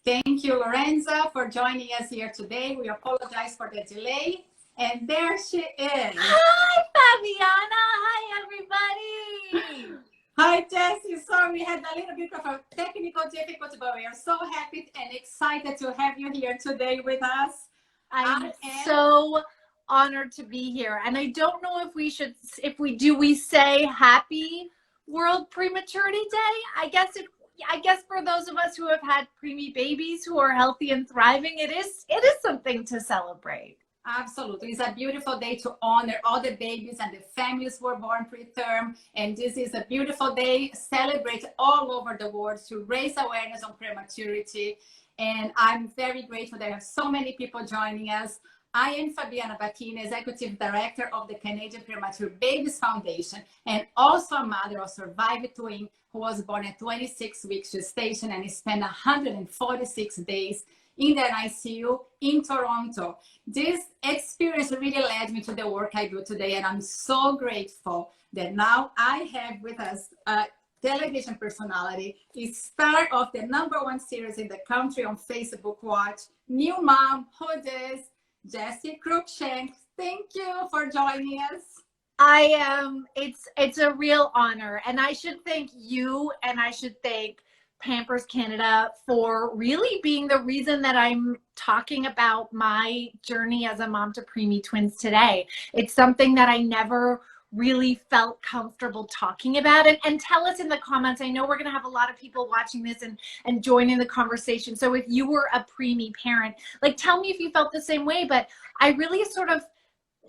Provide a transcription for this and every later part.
Thank you, Lorenza, for joining us here today. We apologize for the delay. And there she is. Hi, Fabiana. Hi, everybody. Hi, Jessi. Sorry, we had a little bit of a technical difficulty, but we are so happy and excited to have you here today with us. I'm so honored to be here. And I don't know if we should, we say happy World Prematurity Day? I guess for those of us who have had preemie babies who are healthy and thriving, it is something to celebrate. Absolutely. It's a beautiful day to honor all the babies and the families who were born preterm. And this is a beautiful day, celebrate all over the world to raise awareness on prematurity. And I'm very grateful that I have so many people joining us. I am Fabiana Bacchini, Executive Director of the Canadian Premature Babies Foundation, and also a mother of survived twin who was born at 26 weeks gestation and spent 146 days in the NICU in Toronto. This experience really led me to the work I do today, and I'm so grateful that now I have with us a television personality, is star of the #1 series in the country on Facebook Watch, new mom, who is Jessi Cruickshank. Thank you for joining us. It's a real honor, and I should thank you, and I should thank Pampers Canada for really being the reason that I'm talking about my journey as a mom to preemie twins today. It's something that I never really felt comfortable talking about. And tell us in the comments, I know we're going to have a lot of people watching this and join in the conversation. So if you were a preemie parent, like, tell me if you felt the same way. But I really sort of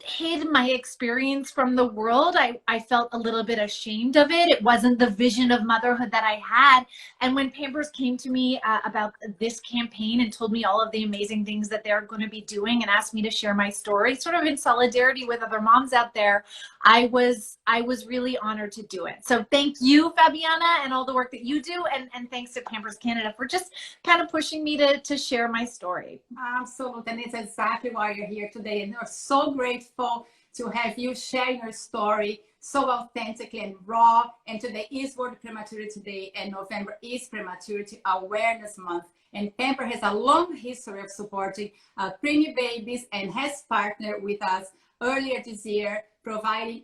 hid my experience from the world. I felt a little bit ashamed of it. It wasn't the vision of motherhood that I had. And when Pampers came to me about this campaign and told me all of the amazing things that they're going to be doing and asked me to share my story, sort of in solidarity with other moms out there, I was really honored to do it. So thank you, Fabiana, and all the work that you do. And thanks to Pampers Canada for just kind of pushing me to share my story. Absolutely. And it's exactly why you're here today. And we're so grateful to have you share your story so authentically and raw. And today is World Prematurity Day, and November is Prematurity Awareness Month. And Pampers has a long history of supporting preemie babies and has partnered with us earlier this year, providing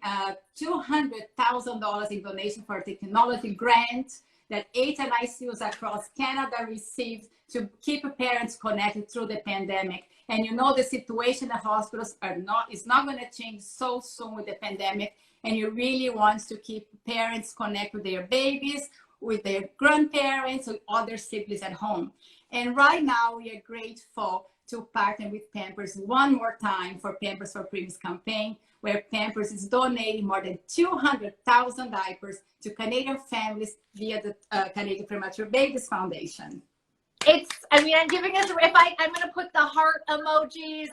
$200,000 in donation for a technology grant that 8 NICUs across Canada received to keep parents connected through the pandemic. And you know, the situation in the hospitals is not going to change so soon with the pandemic. And you really want to keep parents connected with their babies, with their grandparents, with other siblings at home. And right now, we are grateful to partner with Pampers one more time for Pampers for Preemies campaign, where Pampers is donating more than 200,000 diapers to Canadian families via the Canadian Premature Babies Foundation. I'm giving us, I'm going to put the heart emojis.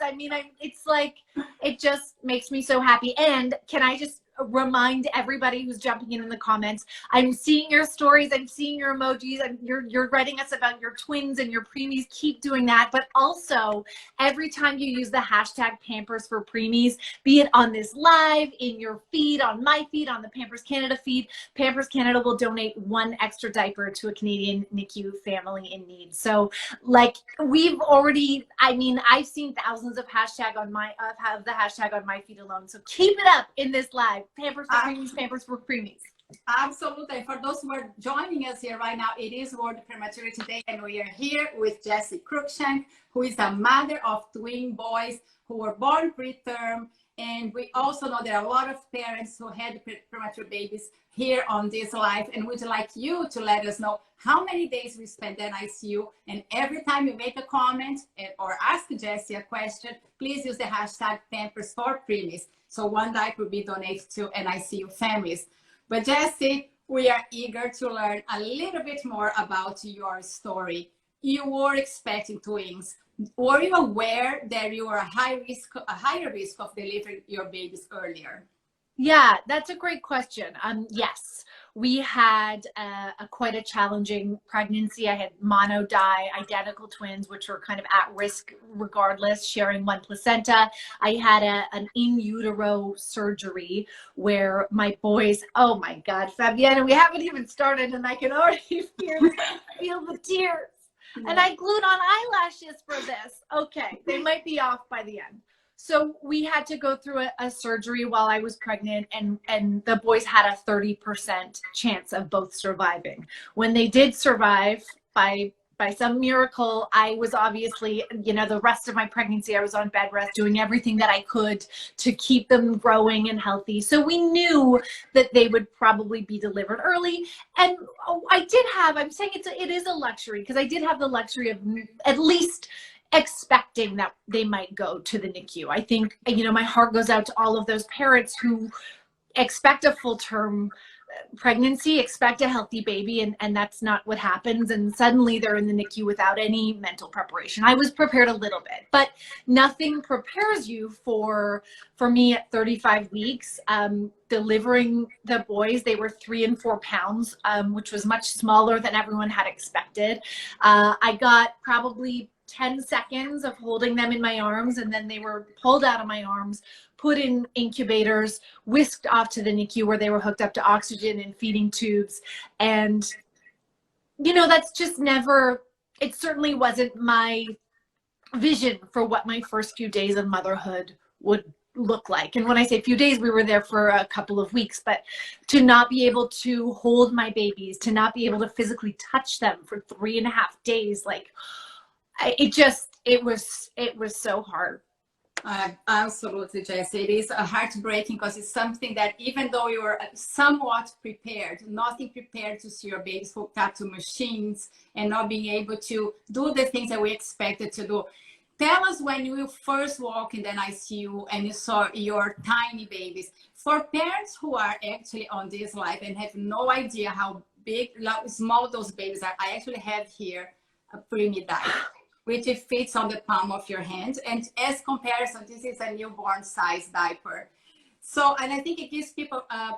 It's like, it just makes me so happy. And can I just remind everybody who's jumping in the comments, I'm seeing your stories, I'm seeing your emojis, and you're writing us about your twins and your preemies. Keep doing that. But also, every time you use the hashtag Pampers for Preemies, be it on this live, in your feed, on my feed, on the Pampers Canada feed, Pampers Canada will donate 1 extra diaper to a Canadian NICU family in need. So, like, we've already, I've seen thousands of hashtag on my have the hashtag on my feed alone. So keep it up in this live. Pampers for Preemies, Pampers for Preemies. Absolutely. For those who are joining us here right now, it is World Prematurity Day, and we are here with Jessi Cruickshank, who is a mother of twin boys who were born preterm. And we also know there are a lot of parents who had premature babies here on this live, and we'd like you to let us know how many days we spent in ICU. And every time you make a comment or ask Jessi a question, please use the hashtag Pampers for Preemies. So 1 diaper will be donated to NICU families. But Jessi, we are eager to learn a little bit more about your story. You were expecting twins. Were you aware that you were a higher risk of delivering your babies earlier? Yeah, that's a great question. Yes, we had quite a challenging pregnancy. I had mono-di identical twins, which were kind of at risk regardless, sharing 1 placenta. I had an in utero surgery where my boys, oh my God, Fabiana, we haven't even started and I can already feel the tears. And I glued on eyelashes for this. Okay, they might be off by the end. So we had to go through a surgery while I was pregnant, and the boys had a 30% chance of both surviving. When they did survive, by some miracle, I was obviously, the rest of my pregnancy, I was on bed rest, doing everything that I could to keep them growing and healthy. So we knew that they would probably be delivered early. And I'm saying it is a luxury, because I did have the luxury of at least expecting that they might go to the NICU. I think, my heart goes out to all of those parents who expect a full-term pregnancy, expect a healthy baby, and that's not what happens, and suddenly they're in the NICU without any mental preparation. I was prepared a little bit, but nothing prepares you for me at 35 weeks, delivering the boys. They were 3 and 4 pounds, which was much smaller than everyone had expected. I got probably 10 seconds of holding them in my arms, and then they were pulled out of my arms, put in incubators, whisked off to the NICU, where they were hooked up to oxygen and feeding tubes. And, that's just it certainly wasn't my vision for what my first few days of motherhood would look like. And when I say few days, we were there for a couple of weeks, but to not be able to hold my babies, to not be able to physically touch them for 3.5 days, it was so hard. Absolutely, Jessi. It is heartbreaking, because it's something that, even though you were somewhat prepared, nothing prepared to see your babies hooked up to machines and not being able to do the things that we expected to do. Tell us, when you first walked in the NICU and you saw your tiny babies. For parents who are actually on this life and have no idea how big, small those babies are, I actually have here a Preemie diaper, which it fits on the palm of your hand. And as comparison, this is a newborn size diaper. So, and I think it gives people a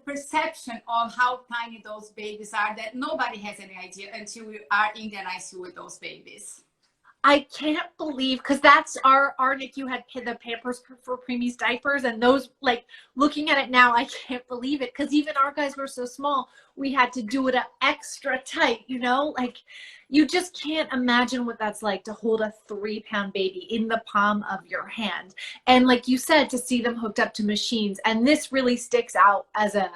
perception of how tiny those babies are, that nobody has any idea until we are in the NICU with those babies. I can't believe, because that's our NICU had the Pampers for Preemie's diapers, and those, looking at it now, I can't believe it, because even our guys were so small, we had to do it extra tight, you just can't imagine what that's like, to hold a 3-pound baby in the palm of your hand. And like you said, to see them hooked up to machines. And this really sticks out as I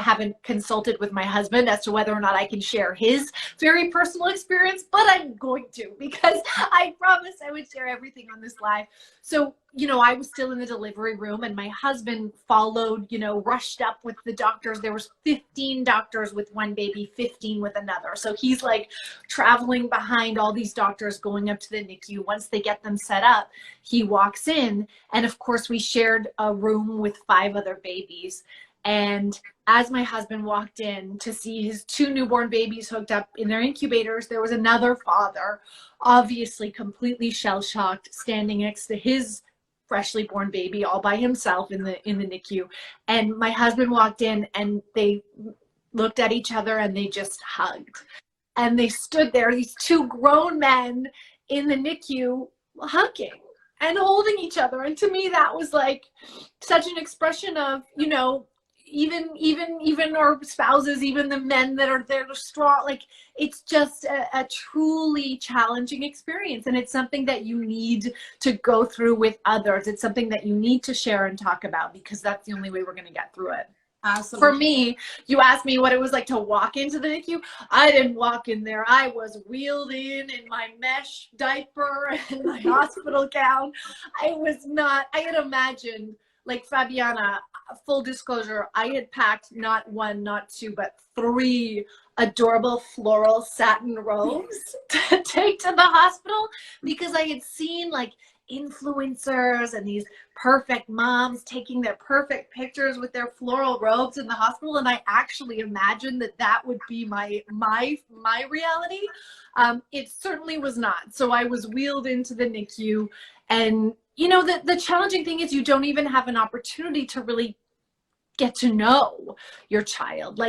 haven't consulted with my husband as to whether or not I can share his very personal experience, but I'm going to, because I promised I would share everything on this live. So, I was still in the delivery room, and my husband followed, rushed up with the doctors. There was 15 doctors with one baby, 15 with another. So he's traveling behind all these doctors, going up to the NICU. Once they get them set up, he walks in, and of course we shared a room with 5 other babies. And as my husband walked in to see his 2 newborn babies hooked up in their incubators, there was another father, obviously completely shell-shocked, standing next to his freshly born baby all by himself in the NICU. And my husband walked in, and they looked at each other, and they just hugged. And they stood there, these 2 grown men in the NICU, hugging and holding each other. And to me, that was such an expression of, even our spouses, even the men that are there, strong, it's just a truly challenging experience. And it's something that you need to go through with others. It's something that you need to share and talk about, because that's the only way we're going to get through it. Absolutely. For me, you asked me what it was like to walk into the NICU. I didn't walk in there. I was wheeled in my mesh diaper and my hospital gown. I had imagined, Fabiana, full disclosure, I had packed not 1, not 2, but 3 adorable floral satin robes to take to the hospital, because I had seen influencers and these perfect moms taking their perfect pictures with their floral robes in the hospital, and I actually imagined that would be my reality. It certainly was not. So I was wheeled into the NICU, and the challenging thing is you don't even have an opportunity to really get to know your child.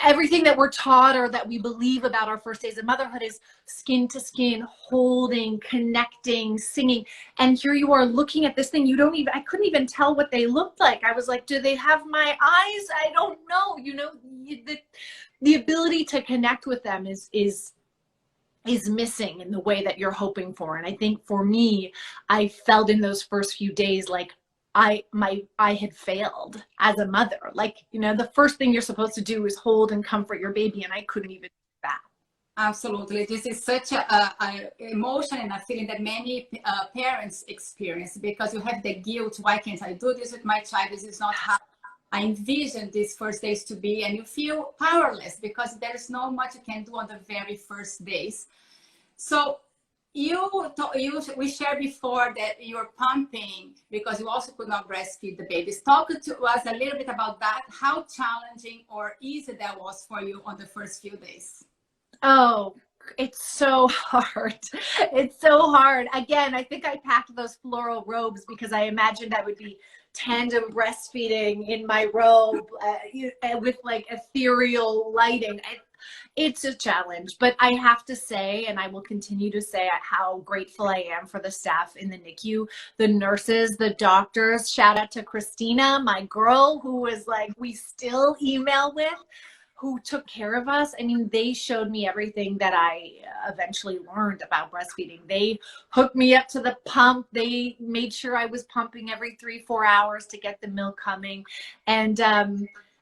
Everything that we're taught or that we believe about our first days of motherhood is skin to skin, holding, connecting, singing. And here you are looking at this thing. I couldn't even tell what they looked like. I was like, do they have my eyes? I don't know. The ability to connect with them is is missing in the way that you're hoping for. And I think for me, I felt in those first few days like I had failed as a mother. Like, you know, the first thing you're supposed to do is hold and comfort your baby, and I couldn't even do that. Absolutely. This is such a emotion and a feeling that many parents experience, because you have the guilt. Why can't I do this with my child? This is not how I envisioned these first days to be. And you feel powerless because there's not much you can do on the very first days. So we shared before that you're pumping because you also could not breastfeed the babies. Talk to us a little bit about that, how challenging or easy that was for you on the first few days. Oh, it's so hard. It's so hard. Again, I think I packed those floral robes because I imagined I would be tandem breastfeeding in my robe with like ethereal lighting. It's a challenge, but I have to say, and I will continue to say, how grateful I am for the staff in the NICU, the nurses, the doctors. Shout out to Christina, my girl, who was like, we still email with, who took care of us. I mean, they showed me everything that I eventually learned about breastfeeding. They hooked me up to the pump. They made sure I was pumping every 3-4 hours to get the milk coming. And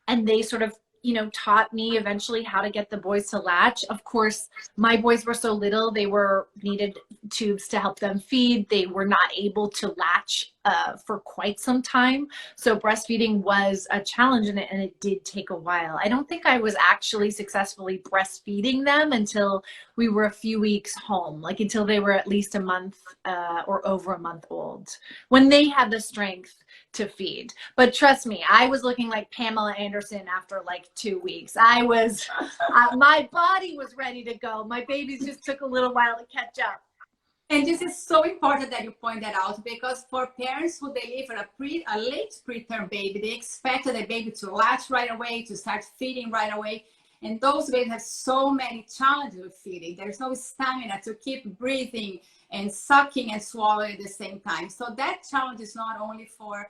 they sort of, you know, taught me eventually how to get the boys to latch. Of course, my boys were so little, they needed tubes to help them feed. They were not able to latch for quite some time. So breastfeeding was a challenge, and it did take a while. I don't think I was actually successfully breastfeeding them until we were a few weeks home, like until they were at least a month or over a month old, when they had the strength to feed. But trust me, I was looking like Pamela Anderson after like 2 weeks. I was, my body was ready to go. My babies just took a little while to catch up. And this is so important that you point that out, because for parents who deliver a late preterm baby, they expect the baby to latch right away, to start feeding right away. And those babies have so many challenges with feeding. There's no stamina to keep breathing and sucking and swallowing at the same time. So that challenge is not only for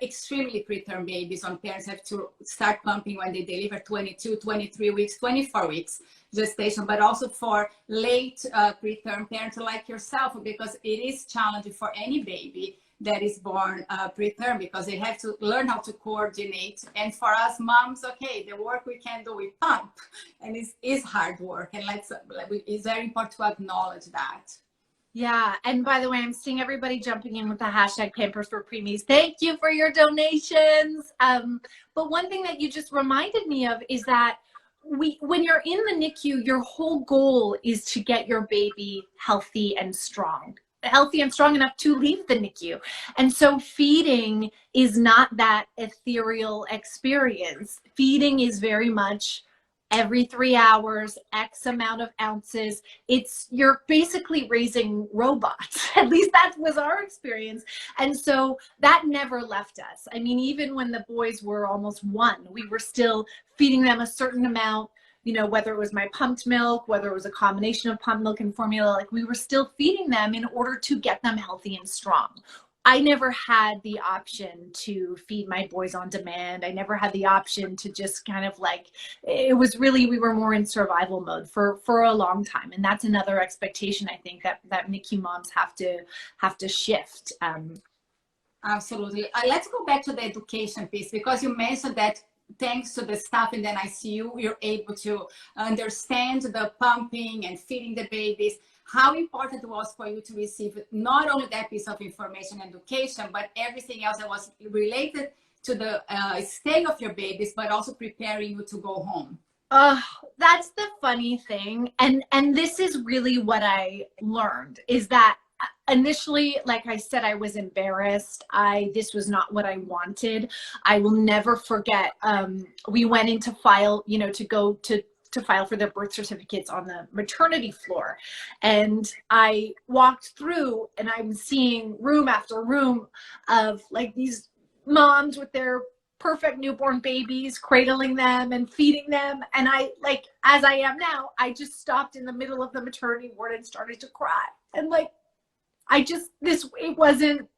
extremely preterm babies, when parents have to start pumping when they deliver 22, 23 weeks, 24 weeks gestation, but also for late preterm parents like yourself, because it is challenging for any baby that is born preterm, because they have to learn how to coordinate. And for us moms, okay, the work we can do, we pump, and it is hard work, and it's very important to acknowledge that. Yeah, and by the way, I'm seeing everybody jumping in with the hashtag Pampers for Preemies. Thank you for your donations. But one thing that you just reminded me of is that when you're in the NICU, your whole goal is to get your baby healthy and strong enough to leave the NICU. And so feeding is not that ethereal experience. Feeding is very much every 3 hours, X amount of ounces. You're basically raising robots. At least that was our experience. And so that never left us. I mean, even when the boys were almost 1, we were still feeding them a certain amount, you know, whether it was my pumped milk, whether it was a combination of pumped milk and formula, like we were still feeding them in order to get them healthy and strong. I never had the option to feed my boys on demand. I never had the option to just kind of like, it was really, we were more in survival mode for a long time. And that's another expectation, I think, that NICU moms have to shift. Absolutely. Let's go back to the education piece, because you mentioned that thanks to the staff in the NICU, you're able to understand the pumping and feeding the babies. How important it was for you to receive not only that piece of information and education, but everything else that was related to the stay of your babies, but also preparing you to go home? That's the funny thing. And this is really what I learned, is that initially, like I said, I was embarrassed. This was not what I wanted. I will never forget. We went in to file, you know, to file for their birth certificates on the maternity floor. And I walked through and I'm seeing room after room of like these moms with their perfect newborn babies, cradling them and feeding them. And I, like, as I am now, I just stopped in the middle of the maternity ward and started to cry. And like, it wasn't,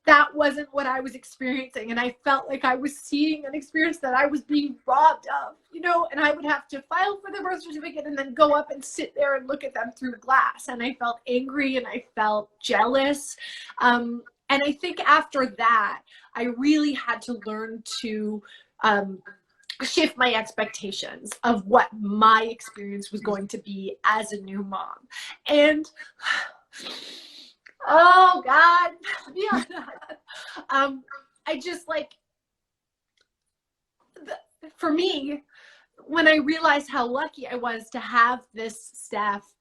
that wasn't what I was experiencing. And I felt like I was seeing an experience that I was being robbed of, you know, and I would have to file for the birth certificate and then go up and sit there and look at them through glass. And I felt angry and I felt jealous. And I think after that, I really had to learn to shift my expectations of what my experience was going to be as a new mom. And oh God, yeah. I just like, for me, when I realized how lucky I was to have this staff,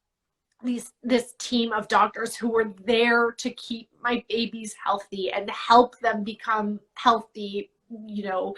this team of doctors who were there to keep my babies healthy and help them become healthy, you know,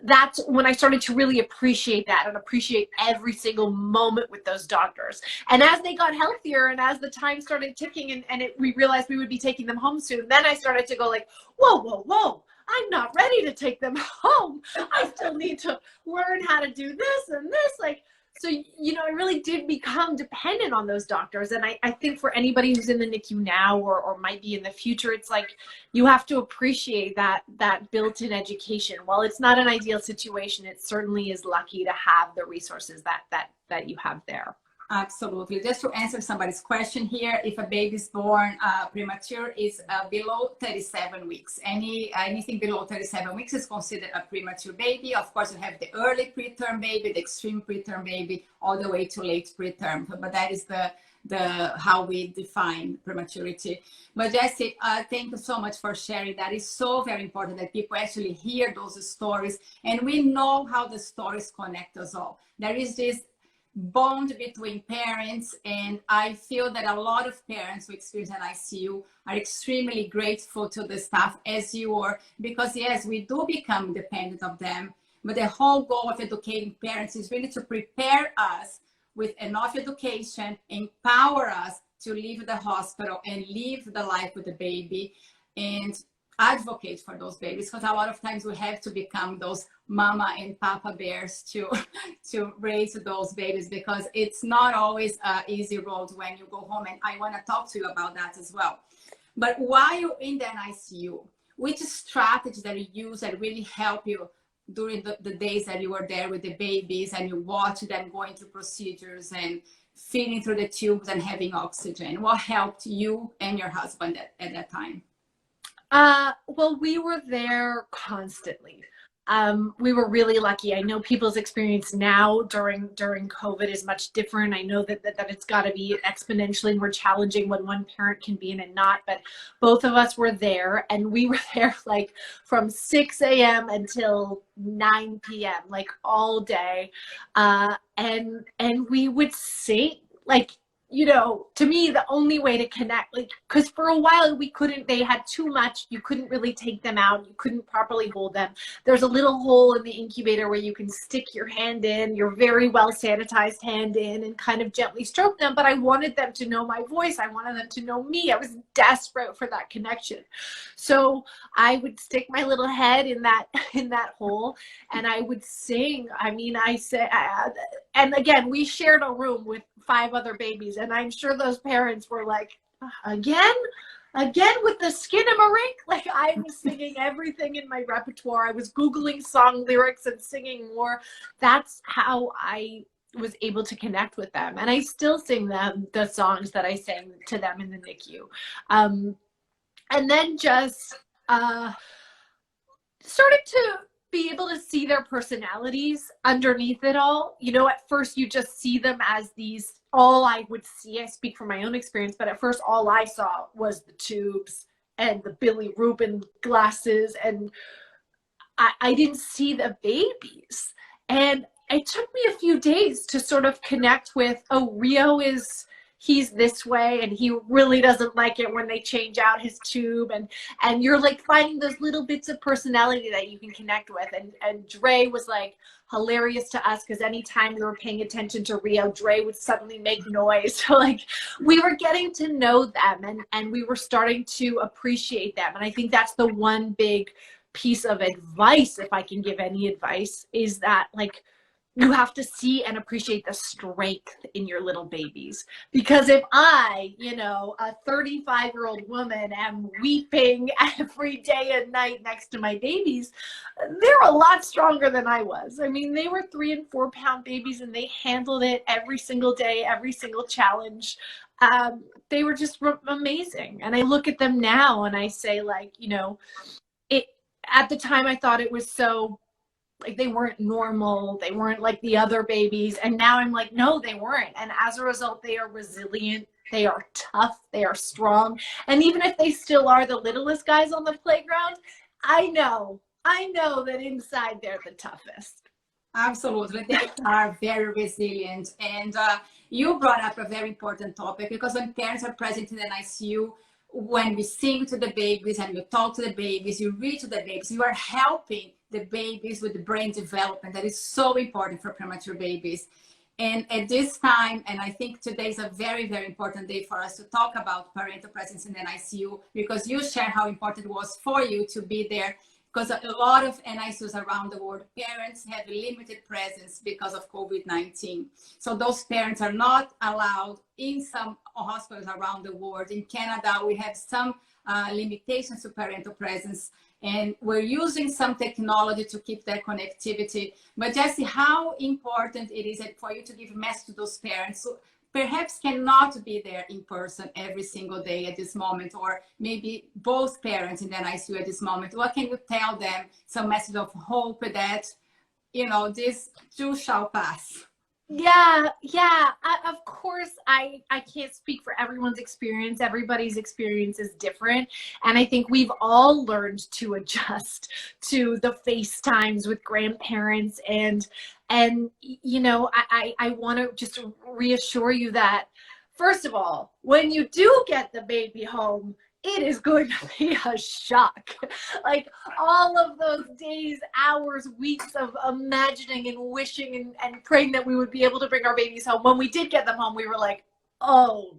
that's when I started to really appreciate that and appreciate every single moment with those doctors. And as they got healthier and as the time started ticking and we realized we would be taking them home soon, then I started to go like, whoa, I'm not ready to take them home. I still need to learn how to do this and this. Like, so, you know, I really did become dependent on those doctors. And I think for anybody who's in the NICU now or might be in the future, it's like you have to appreciate that built-in education. While it's not an ideal situation, it certainly is lucky to have the resources that you have there. Absolutely. Just to answer somebody's question here, if a baby is born premature, is below 37 weeks. Anything below 37 weeks is considered a premature baby. Of course, you have the early preterm baby, the extreme preterm baby, all the way to late preterm. But that is the how we define prematurity. But Jessi, thank you so much for sharing. That is so very important that people actually hear those stories, and we know how the stories connect us all. There is this bond between parents, and I feel that a lot of parents who experience an ICU are extremely grateful to the staff, as you are, because yes, we do become dependent of them, but the whole goal of educating parents is really to prepare us with enough education, empower us to leave the hospital and live the life with the baby and advocate for those babies, because a lot of times we have to become those mama and papa bears to raise those babies, because it's not always an easy road when you go home, and I want to talk to you about that as well. But while you're in the ICU, which strategies that you use that really help you during the days that you were there with the babies and you watch them going through procedures and feeding through the tubes and having oxygen? What helped you and your husband at that time? Well, we were there constantly. We were really lucky. I know people's experience now during COVID is much different. I know that it's got to be exponentially more challenging when one parent can be in and not, but both of us were there, and we were there like from 6 a.m. until 9 p.m., like all day. And we would sing, like, you know, to me, the only way to connect, like, because for a while they had too much. You couldn't really take them out. You couldn't properly hold them. There's a little hole in the incubator where you can stick your hand in, your very well sanitized hand in, and kind of gently stroke them. But I wanted them to know my voice. I wanted them to know me. I was desperate for that connection. So I would stick my little head in that hole, and I would sing. I mean, and again, we shared a room with 5 other babies, and I'm sure those parents were like, again with the Skinamarink? Like, I was singing everything in my repertoire. I was Googling song lyrics and singing more. That's how I was able to connect with them, and I still sing them the songs that I sang to them in the NICU. And then just started to be able to see their personalities underneath it all. You know, at first you just see them as these, all I would see, I speak from my own experience, but at first all I saw was the tubes and the Billy Rubin glasses, and I didn't see the babies. And it took me a few days to sort of connect with, oh, Rio he's this way, and he really doesn't like it when they change out his tube, and you're like finding those little bits of personality that you can connect with. And Dre was like hilarious to us, because anytime we were paying attention to Rio, Dre would suddenly make noise. So like we were getting to know them, and we were starting to appreciate them. And I think that's the one big piece of advice, if I can give any advice, is that like you have to see and appreciate the strength in your little babies. Because if I, you know, a 35-year-old woman, am weeping every day and night next to my babies, they're a lot stronger than I was. I mean, they were 3 and 4 pound babies, and they handled it every single day, every single challenge. They were just amazing. And I look at them now and I say, like, you know, it, at the time I thought it was so, like, they weren't normal, they weren't like the other babies, and now I'm like, no, they weren't. And as a result, they are resilient, they are tough, they are strong. And even if they still are the littlest guys on the playground, I know that inside they're the toughest. Absolutely, they are very resilient. And you brought up a very important topic, because when parents are present in the NICU, when we sing to the babies and you talk to the babies, you read to the babies, you are helping the babies with the brain development that is so important for premature babies. And at this time, and I think today is a very, very important day for us to talk about parental presence in the NICU, because you share how important it was for you to be there, because a lot of NICUs around the world, parents have limited presence because of COVID-19. So those parents are not allowed in some hospitals around the world. In Canada, we have some limitations to parental presence, and we're using some technology to keep that connectivity. But Jessi, how important it is for you to give a message to those parents who perhaps cannot be there in person every single day at this moment, or maybe both parents in the NICU at this moment? What can you tell them, some message of hope that, you know, this too shall pass? Yeah. Of course, I can't speak for everyone's experience. Everybody's experience is different. And I think we've all learned to adjust to the FaceTimes with grandparents. And you know, I want to just reassure you that, first of all, when you do get the baby home, it is going to be a shock. Like, all of those days, hours, weeks of imagining and wishing and praying that we would be able to bring our babies home. When we did get them home, we were like, oh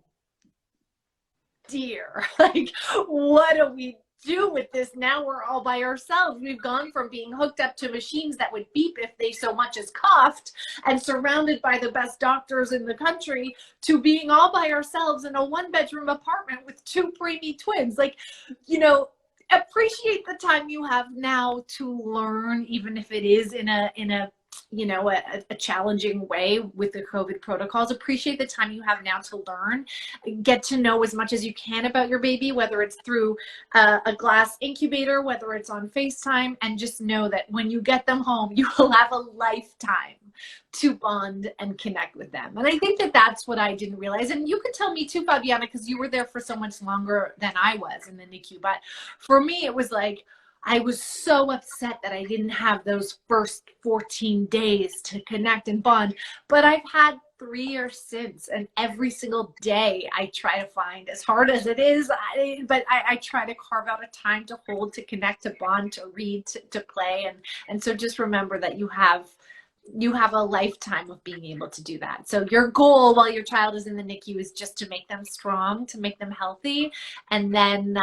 dear, like, what do we do with this? Now we're all by ourselves. We've gone from being hooked up to machines that would beep if they so much as coughed, and surrounded by the best doctors in the country, to being all by ourselves in a 1-bedroom apartment with 2 preemie twins. Like, you know, appreciate the time you have now to learn, even if it is in a you know, a challenging way with the COVID protocols. Appreciate the time you have now to learn, get to know as much as you can about your baby, whether it's through a glass incubator, whether it's on FaceTime, and just know that when you get them home, you will have a lifetime to bond and connect with them. And I think that that's what I didn't realize. And you could tell me too, Fabiana, because you were there for so much longer than I was in the NICU. But for me, it was like, I was so upset that I didn't have those first 14 days to connect and bond. But I've had 3 years since, and every single day I try to find, as hard as it is, I try to carve out a time to hold, to connect, to bond, to read, to play. And so just remember that you have a lifetime of being able to do that. So your goal while your child is in the NICU is just to make them strong, to make them healthy. And then,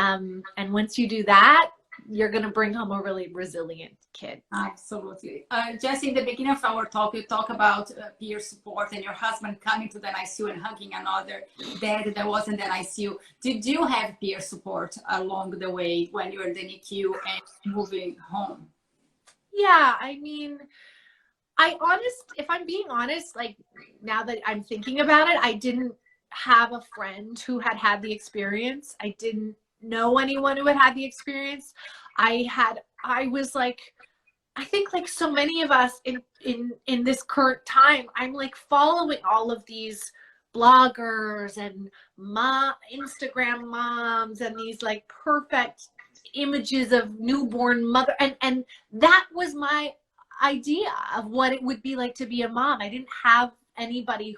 and once you do that, you're going to bring home a really resilient kid. Absolutely. Jessi, in the beginning of our talk, you talk about peer support and your husband coming to the NICU and hugging another dad that was in the NICU. Did you have peer support along the way when you were in the NICU and moving home? Yeah, I mean, if I'm being honest, like, now that I'm thinking about it, I didn't have a friend who had the experience. I didn't know anyone who had the experience. I was like, I think like so many of us in this current time, I'm like following all of these bloggers and Instagram moms and these like perfect images of newborn mother, and that was my idea of what it would be like to be a mom. I didn't have anybody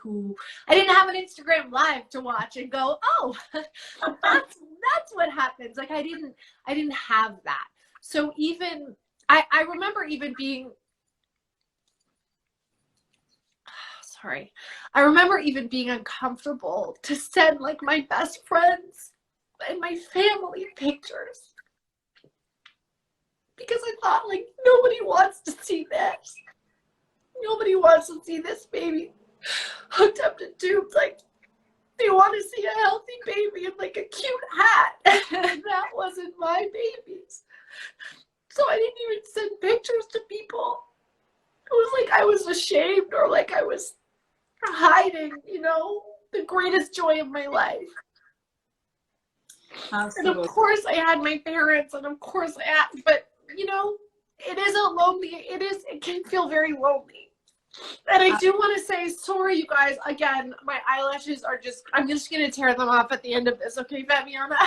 I didn't have an Instagram live to watch and go, oh, that's what happens. Like, I didn't have that. So even I remember even being I remember even being uncomfortable to send like my best friends and my family pictures, because I thought, like, nobody wants to see this. nobody wants to see this baby hooked up to tubes. Like, they want to see a healthy baby in like a cute hat. And that wasn't my babies. So I didn't even send pictures to people. It was like I was ashamed, or like I was hiding, you know, the greatest joy of my life. Absolutely. And of course I had my parents, and of course I had, but you know, it can feel very lonely. And I do want to say, sorry, you guys, again, my eyelashes are I'm just going to tear them off at the end of this. Okay, Fabiana?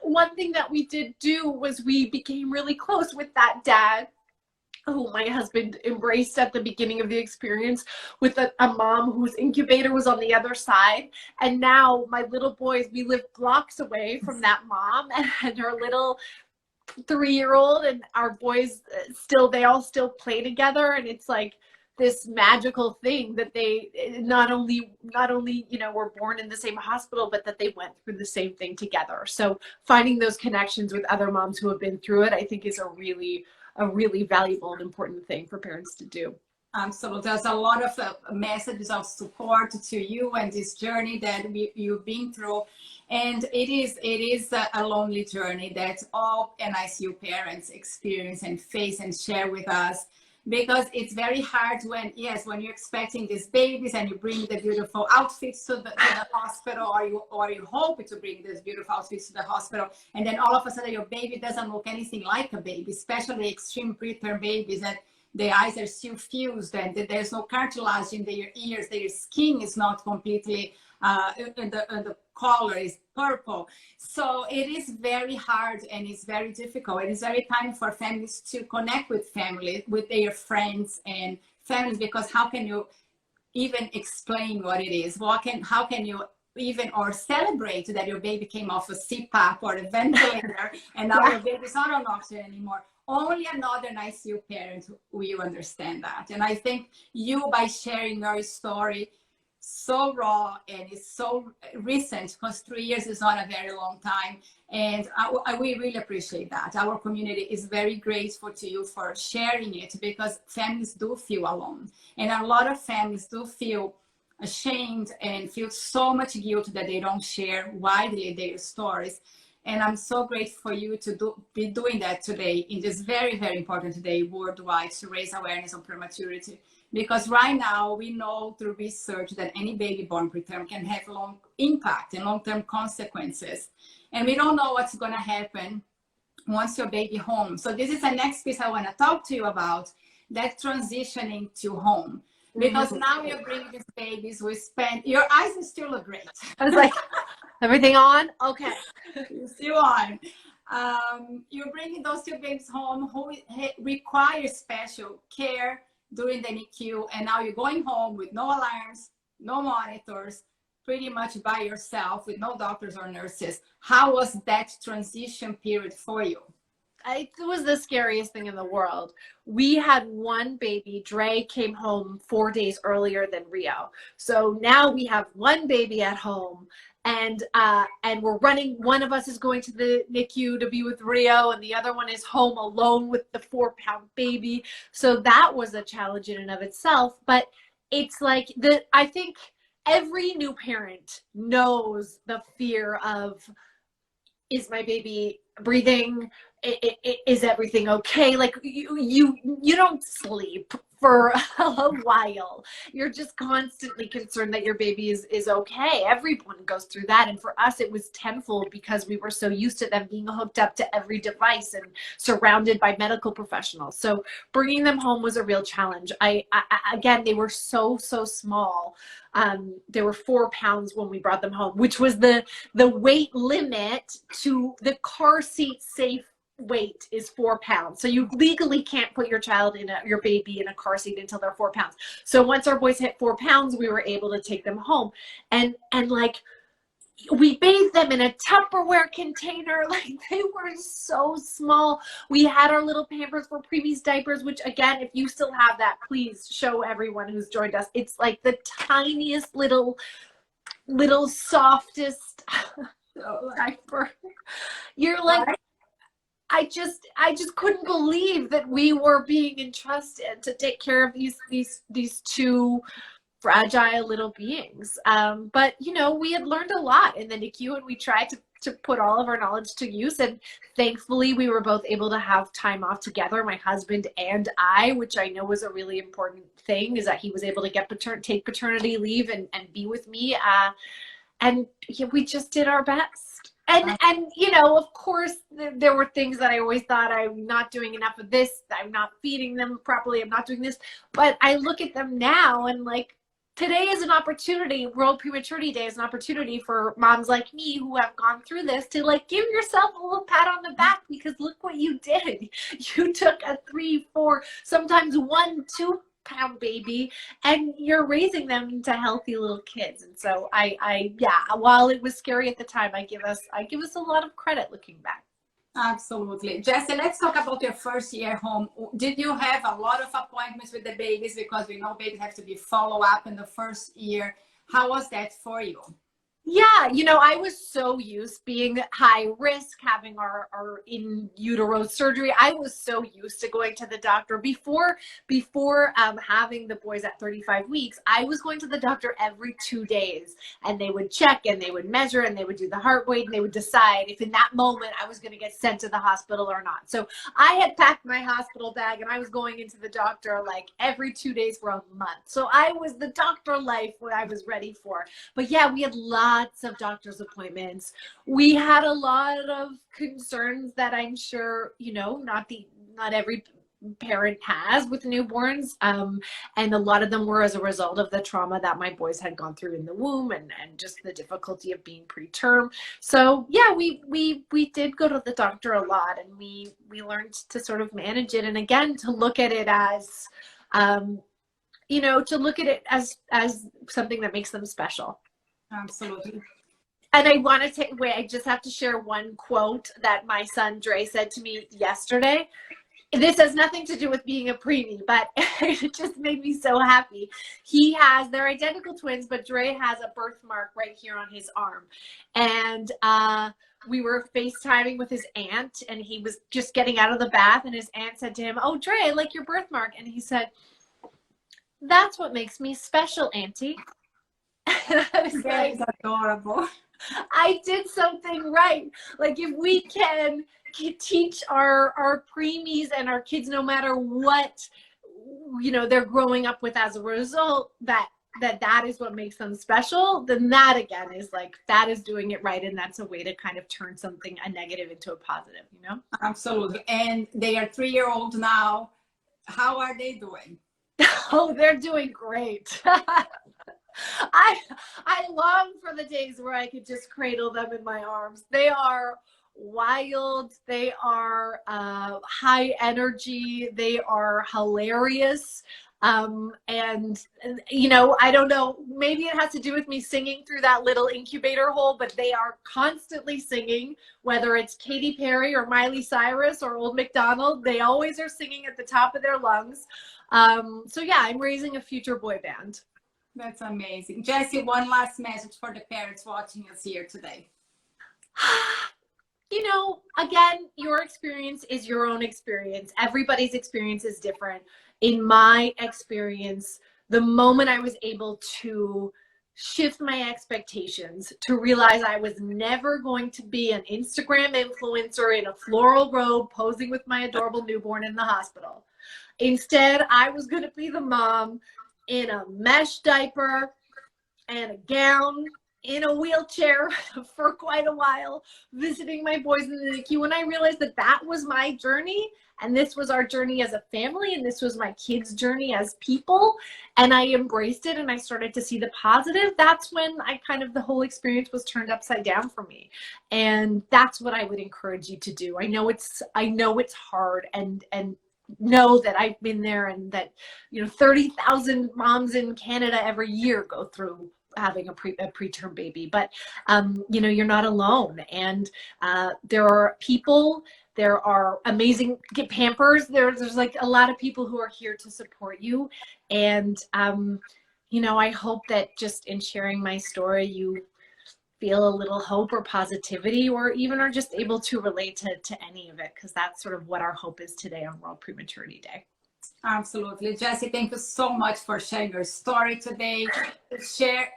One thing that we did do was we became really close with that dad who my husband embraced at the beginning of the experience, with a mom whose incubator was on the other side. And now my little boys, we live blocks away from that mom and her little 3-year-old, and our boys they all still play together. And it's like this magical thing that they not only, you know, were born in the same hospital, but that they went through the same thing together. So finding those connections with other moms who have been through it, I think is a really valuable and important thing for parents to do. Absolutely. There's a lot of messages of support to you and this journey that you've been through. And it is a lonely journey that all NICU parents experience and face and share with us, because it's very hard when you're expecting these babies and you bring the beautiful outfits to the hospital, or you hope to bring these beautiful outfits to the hospital, and then all of a sudden your baby doesn't look anything like a baby, especially extreme preterm babies that the eyes are still fused and there's no cartilage in their ears, their skin is not completely and the color is purple. So it is very hard and it's very difficult. It is very time for families to connect with their friends and families, because how can you even explain what it is? How can you even or celebrate that your baby came off a CPAP or a ventilator and now your baby's not on oxygen anymore? Only another NICU parent will understand that. And I think you, by sharing your story so raw and it's so recent, because 3 years is not a very long time, and we really appreciate that. Our community is very grateful to you for sharing it, because families do feel alone, and a lot of families do feel ashamed and feel so much guilt that they don't share widely their stories. And I'm so grateful for you to be doing that today, in this very, very important day worldwide, to raise awareness on prematurity. Because right now we know through research that any baby born preterm can have long impact and long-term consequences. And we don't know what's going to happen once your baby home. So this is the next piece I want to talk to you about, that transitioning to home. Because now you're bringing these babies, your eyes still look great. I was like, everything on? Okay. You're still on. You're bringing those 2 babies home who require special care during the NICU, and now you're going home with no alarms, no monitors, pretty much by yourself with no doctors or nurses. How was that transition period for you? It was the scariest thing in the world. We had one baby. Dre came home 4 days earlier than Rio. So now we have one baby at home, and we're running. One of us is going to the NICU to be with Rio, and the other one is home alone with the 4-pound baby. So that was a challenge in and of itself. But it's like I think every new parent knows the fear of, is my baby breathing? Is everything okay? Like you don't sleep for a while. You're just constantly concerned that your baby is okay. Everyone goes through that. And for us, it was tenfold, because we were so used to them being hooked up to every device and surrounded by medical professionals. So bringing them home was a real challenge. Again, they were so small. They were 4 pounds when we brought them home, which was the weight limit to the car seat safe weight is 4 pounds. So you legally can't put your baby in a car seat until they're 4 pounds. So once our boys hit 4 pounds, we were able to take them home, and like we bathed them in a Tupperware container. Like, they were so small. We had our little Pampers for Preemie's diapers, which, again, if you still have that, please show everyone who's joined us. It's like the tiniest little softest diaper. You're like, I just couldn't believe that we were being entrusted to take care of these two fragile little beings. But you know, we had learned a lot in the NICU, and we tried to put all of our knowledge to use. And thankfully, we were both able to have time off together, my husband and I, which I know was a really important thing, is that he was able to take paternity leave and be with me. And yeah, we just did our best. And you know, of course, there were things that I always thought, I'm not doing enough of this, I'm not feeding them properly, I'm not doing this. But I look at them now, and like, today is an opportunity, World Prematurity Day is an opportunity for moms like me who have gone through this to like give yourself a little pat on the back, because look what you did. You took a 3, 4, sometimes 1, 2-pound baby, and you're raising them into healthy little kids. And so yeah, while it was scary at the time, I give us a lot of credit looking back. Absolutely. Jessi, let's talk about your first year home. Did you have a lot of appointments with the babies? Because we know babies have to be follow up in the first year. How was that for you? Yeah, you know, I was so used being high risk, having our in utero surgery. I was so used to going to the doctor before having the boys at 35 weeks. I was going to the doctor every 2 days, and they would check and they would measure and they would do the heart rate, and they would decide if in that moment I was going to get sent to the hospital or not. So I had packed my hospital bag, and I was going into the doctor like every 2 days for a month. So I was the doctor life what I was ready for. But yeah, we had lots of doctor's appointments. We had a lot of concerns that I'm sure, you know, not every parent has with newborns. And a lot of them were as a result of the trauma that my boys had gone through in the womb, and just the difficulty of being preterm. So yeah, we did go to the doctor a lot, and we learned to sort of manage it. And again, to look at it as, you know, to look at it as something that makes them special. Absolutely. And I want to I just have to share one quote that my son Dre said to me yesterday. This has nothing to do with being a preemie, but it just made me so happy. They're identical twins, but Dre has a birthmark right here on his arm. And we were FaceTiming with his aunt, and he was just getting out of the bath, and his aunt said to him, "Oh, Dre, I like your birthmark." And he said, "That's what makes me special, Auntie." That is adorable. I did something right. Like, if we can teach our preemies and our kids, no matter what, you know, they're growing up with as a result, that is what makes them special, then that again is like, that is doing it right. And that's a way to kind of turn a negative into a positive, you know? Absolutely. And they are 3-year-old now. How are they doing? Oh, they're doing great. I long for the days where I could just cradle them in my arms. They are wild. They are high energy. They are hilarious. And you know, I don't know, maybe it has to do with me singing through that little incubator hole, but they are constantly singing, whether it's Katy Perry or Miley Cyrus or Old MacDonald. They always are singing at the top of their lungs. So yeah, I'm raising a future boy band. That's amazing. Jessi, one last message for the parents watching us here today. You know, again, your experience is your own experience. Everybody's experience is different. In my experience, the moment I was able to shift my expectations to realize I was never going to be an Instagram influencer in a floral robe posing with my adorable newborn in the hospital. Instead, I was going to be the mom in a mesh diaper and a gown, in a wheelchair for quite a while, visiting my boys in the NICU. And I realized that was my journey, and this was our journey as a family, and this was my kids' journey as people. And I embraced it, and I started to see the positive. That's when the whole experience was turned upside down for me. And that's what I would encourage you to do. I know it's hard, and know that I've been there, and that, you know, 30,000 moms in Canada every year go through having a preterm baby, but you know, you're not alone. And there are people, there are amazing Pampers, there's like a lot of people who are here to support you. And you know, I hope that just in sharing my story, you feel a little hope or positivity, or even are just able to relate to any of it, because that's sort of what our hope is today on World Prematurity Day. Absolutely. Jessi, thank you so much for sharing your story today. Share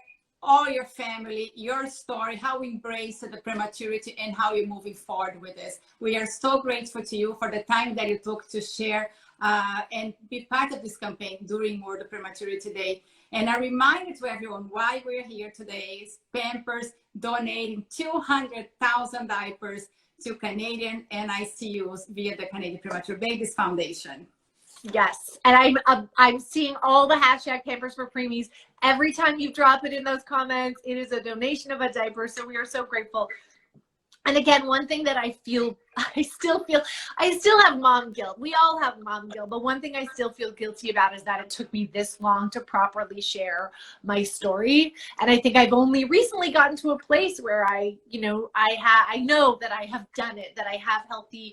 all your family, your story, how we embrace the prematurity and how you're moving forward with this. We are so grateful to you for the time that you took to share and be part of this campaign during World Prematurity Day. And a reminder to everyone why we're here today is Pampers donating 200,000 diapers to Canadian NICUs via the Canadian Premature Babies Foundation. Yes, and I'm seeing all the hashtag Pampers for Preemies. Every time you drop it in those comments, it is a donation of a diaper. So we are so grateful. And again, one thing that I still have mom guilt. We all have mom guilt, but one thing I still feel guilty about is that it took me this long to properly share my story. And I think I've only recently gotten to a place where I know that I have done it, that I have healthy,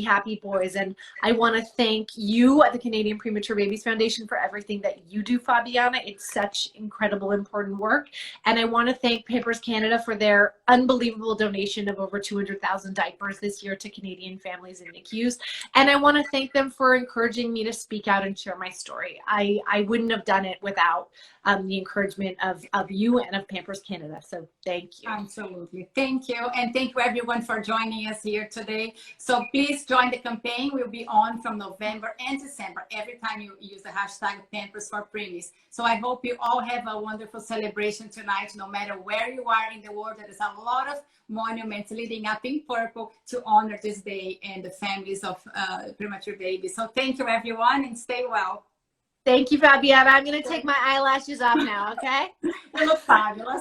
happy boys. And I want to thank you at the Canadian Premature Babies Foundation for everything that you do, Fabiana. It's such incredible, important work. And I want to thank Pampers Canada for their unbelievable donation of over 200,000 diapers this year to Canadian families in NICUs. And I want to thank them for encouraging me to speak out and share my story. I wouldn't have done it without the encouragement of you and of Pampers Canada. So thank you. Absolutely. Thank you. And thank you everyone for joining us here today. So please join the campaign. We'll be on from November and December every time you use the hashtag Pampers for Preemies. So I hope you all have a wonderful celebration tonight, no matter where you are in the world. There is a lot of monuments leading up in purple to honor this day and the families of premature babies. So thank you everyone, and stay well. Thank you, Fabiana. I'm going to take my eyelashes off now, okay? You look fabulous.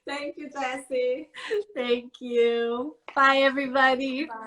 Thank you, Jessi. Thank you. Bye, everybody. Bye.